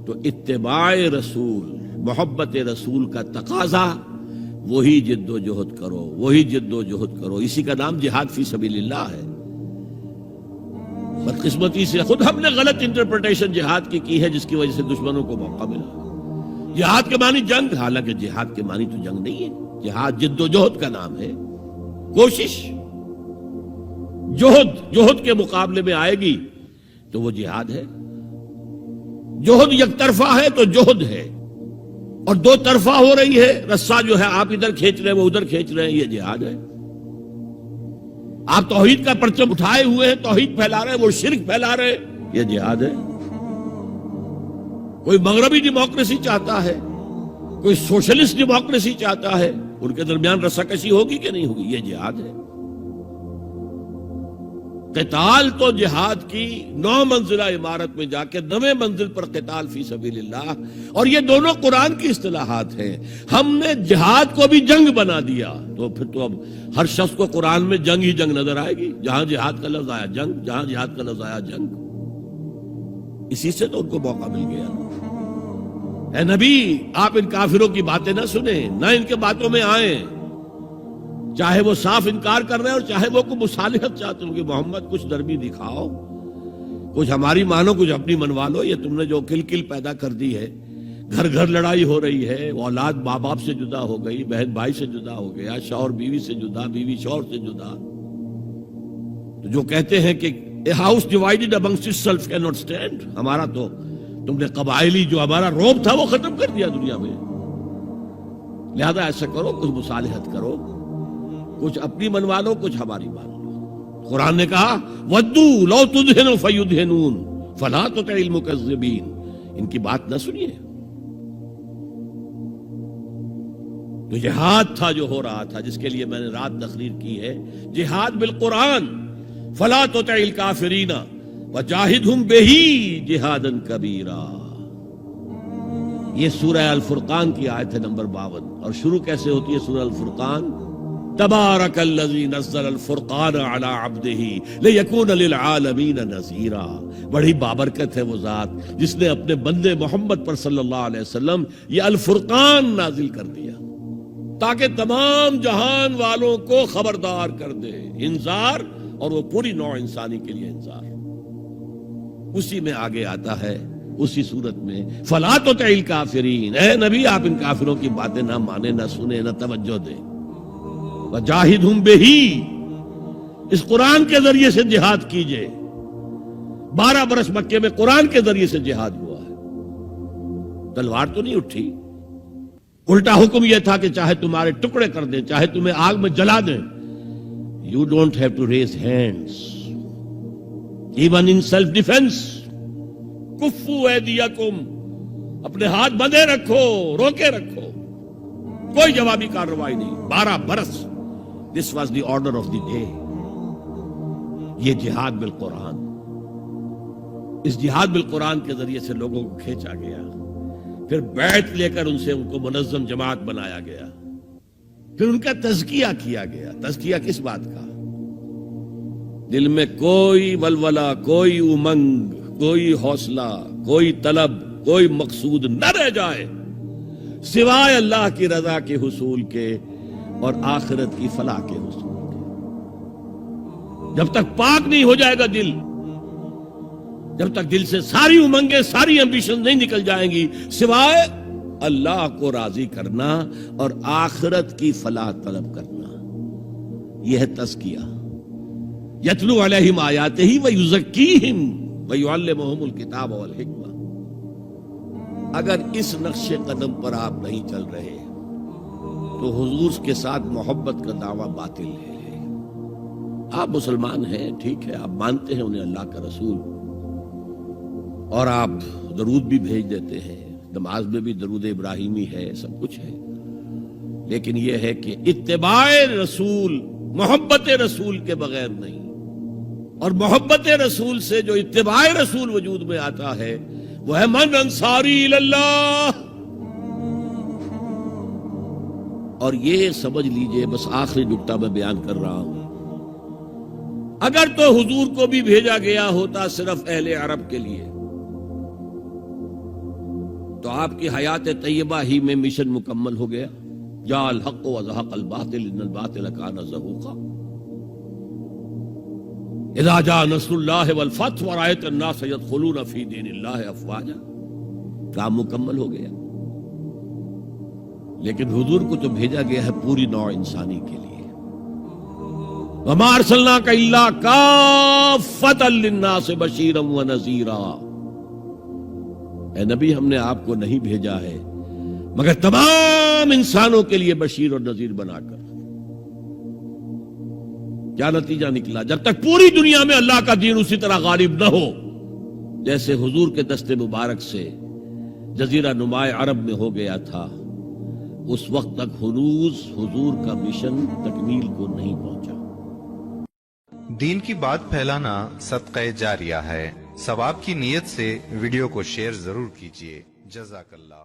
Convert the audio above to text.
تو اتباع رسول، محبت رسول کا تقاضا وہی جد و جہد کرو، وہی جد و جہد کرو. اسی کا نام جہاد فی سبیل اللہ ہے. بدقسمتی سے خود ہم نے غلط انٹرپریٹیشن جہاد کی ہے، جس کی وجہ سے دشمنوں کو موقع ملا. جہاد کے معنی جنگ، حالانکہ جہاد کے معنی تو جنگ نہیں ہے. جہاد جد و جہد کا نام ہے، کوشش. جہد کے مقابلے میں آئے گی تو وہ جہاد ہے. جہد یک طرفہ ہے تو جہد ہے، اور دو طرفہ ہو رہی ہے. رسہ جو ہے آپ ادھر کھینچ رہے ہیں، وہ ادھر کھینچ رہے ہیں، یہ جہاد ہے. آپ توحید کا پرچم اٹھائے ہوئے ہیں، توحید پھیلا رہے ہیں، وہ شرک پھیلا رہے ہیں، یہ جہاد ہے. کوئی مغربی ڈیموکریسی چاہتا ہے، کوئی سوشلسٹ ڈیموکریسی چاہتا ہے، ان کے درمیان رساکشی ہوگی کہ نہیں ہوگی؟ یہ جہاد ہے. قتال تو جہاد کی 9 منزلہ عمارت میں جا کے 9ویں منزل پر قتال فی سبیل اللہ، اور یہ دونوں قرآن کی اصطلاحات ہیں. ہم نے جہاد کو بھی جنگ بنا دیا، تو پھر تو اب ہر شخص کو قرآن میں جنگ ہی جنگ نظر آئے گی. جہاں جہاد کا لفظ آیا جنگ، جہاں جہاد کا لفظ آیا جنگ. اسی سے تو ان کو موقع مل گیا. اے نبی، آپ ان کافروں کی باتیں نہ سنیں، نہ ان کے باتوں میں آئیں، چاہے وہ صاف انکار کر رہے ہیں اور چاہے وہ کوئی مصالحت چاہتے ہوں کہ محمد کچھ نرمی دکھاؤ، کچھ ہماری مانو، کچھ اپنی منوا لو. یہ تم نے جو کل پیدا کر دی ہے، گھر گھر لڑائی ہو رہی ہے، اولاد ماں باپ سے جدا ہو گئی، بہن بھائی سے جدا ہو گیا، شوہر بیوی سے جدا، بیوی شوہر سے جدا. تو جو کہتے ہیں کہ a house divided amongst itself cannot stand، ہمارا تو تم نے قبائلی جو ہمارا روب تھا وہ ختم کر دیا دنیا میں. لہذا ایسا کرو، کچھ مصالحت کرو، کچھ اپنی منوا لو، کچھ ہماری مان لو. قرآن نے کہا وَدُّوا لَوْ تُدْهِنُ فَيُدْهِنُونَ فَلَا تُطِعِ الْمُكَذِّبِينَ. ان کی بات نہ سنیے. تو جہاد تھا جو ہو رہا تھا، جس کے لیے میں نے رات تقریر کی ہے، جہاد بالقرآن. فَلَا تُطِعِ الْكَافِرِينَ وَجَاهِدْهُمْ بِهِ جِهَادًا كَبِيرًا. یہ سورہ الفرقان کی آیت ہے نمبر 52. اور شروع کیسے ہوتی ہے سورہ الفرقان؟ تبارک الذی نزل الفرقان علی عبدہ لیکون للعالمین نذیرا. بڑی بابرکت ہے وہ ذات جس نے اپنے بندے محمد پر صلی اللہ علیہ وسلم یہ الفرقان نازل کر دیا تاکہ تمام جہان والوں کو خبردار کر دے. انذار، اور وہ پوری نوع انسانی کے لیے انذار. اسی میں آگے آتا ہے، اسی صورت میں فلا تطع الکافرین. اے نبی، آپ ان کافروں کی باتیں نہ مانیں، نہ سنیں، نہ توجہ دیں. وجاہدہم بہ، اس قرآن کے ذریعے سے جہاد کیجئے. 12 برس مکے میں قرآن کے ذریعے سے جہاد ہوا ہے. تلوار تو نہیں اٹھی. الٹا حکم یہ تھا کہ چاہے تمہارے ٹکڑے کر دیں، چاہے تمہیں آگ میں جلا دیں. You don't have to raise hands even in self defense. کفو ایدیکم، اپنے ہاتھ بندھے رکھو، روکے رکھو، کوئی جوابی کارروائی نہیں. 12 برس. This was the order of the day. یہ جہاد بالقرآن. اس جہاد بالقرآن کے ذریعے سے لوگوں کو کھینچا گیا، پھر بیعت لے کر ان سے ان کو منظم جماعت بنایا گیا، پھر ان کا تزکیہ کیا گیا. تزکیہ کس بات کا؟ دل میں کوئی ولولہ، کوئی امنگ، کوئی حوصلہ، کوئی طلب، کوئی مقصود نہ رہ جائے سوائے اللہ کی رضا کے حصول کے اور آخرت کی فلاح کے حصول کے. جب تک پاک نہیں ہو جائے گا دل، جب تک دل سے ساری امنگیں، ساری ایمبیشن نہیں نکل جائیں گی سوائے اللہ کو راضی کرنا اور آخرت کی فلاح طلب کرنا، یہ ہے تزکیہ. یتلو علیہم آیاتہ ویزکیہم ویعلمہم الکتاب والحکمہ. اگر اس نقش قدم پر آپ نہیں چل رہے تو حضور کے ساتھ محبت کا دعویٰ باطل ہے. آپ مسلمان ہیں، ٹھیک ہے، آپ مانتے ہیں انہیں اللہ کا رسول، اور آپ درود بھی بھیج دیتے ہیں، نماز میں بھی درود ابراہیمی ہے، سب کچھ ہے. لیکن یہ ہے کہ اتباع رسول، محبت رسول کے بغیر نہیں. اور محبت رسول سے جو اتباع رسول وجود میں آتا ہے وہ ہے من انصاری اللہ. اور یہ سمجھ لیجئے، بس آخری نکتہ میں بیان کر رہا ہوں، اگر تو حضور کو بھی بھیجا گیا ہوتا صرف اہل عرب کے لیے آپ کی حیات طیبہ ہی میں مشن مکمل ہو گیا. جاء الحق وزهق الباطل ان الباطل كان زهوقا. اذا جاء نصر الله والفتح ورأيت الناس يدخلون في دين الله افواجا. کام مکمل ہو گیا. لیکن حضور کو تو بھیجا گیا ہے پوری نوع انسانی کے لیے. وما ارسلناک الا کافۃ للناس بشیرا ونذیرا. اے نبی ہم نے آپ کو نہیں بھیجا ہے مگر تمام انسانوں کے لیے بشیر اور نذیر بنا کر. کیا نتیجہ نکلا؟ جب تک پوری دنیا میں اللہ کا دین اسی طرح غالب نہ ہو جیسے حضور کے دست مبارک سے جزیرہ نما عرب میں ہو گیا تھا، اس وقت تک ہنوز حضور کا مشن تکمیل کو نہیں پہنچا. دین کی بات پھیلانا صدقہ جاریہ ہے. ثواب کی نیت سے ویڈیو کو شیئر ضرور کیجیے. جزاک اللہ.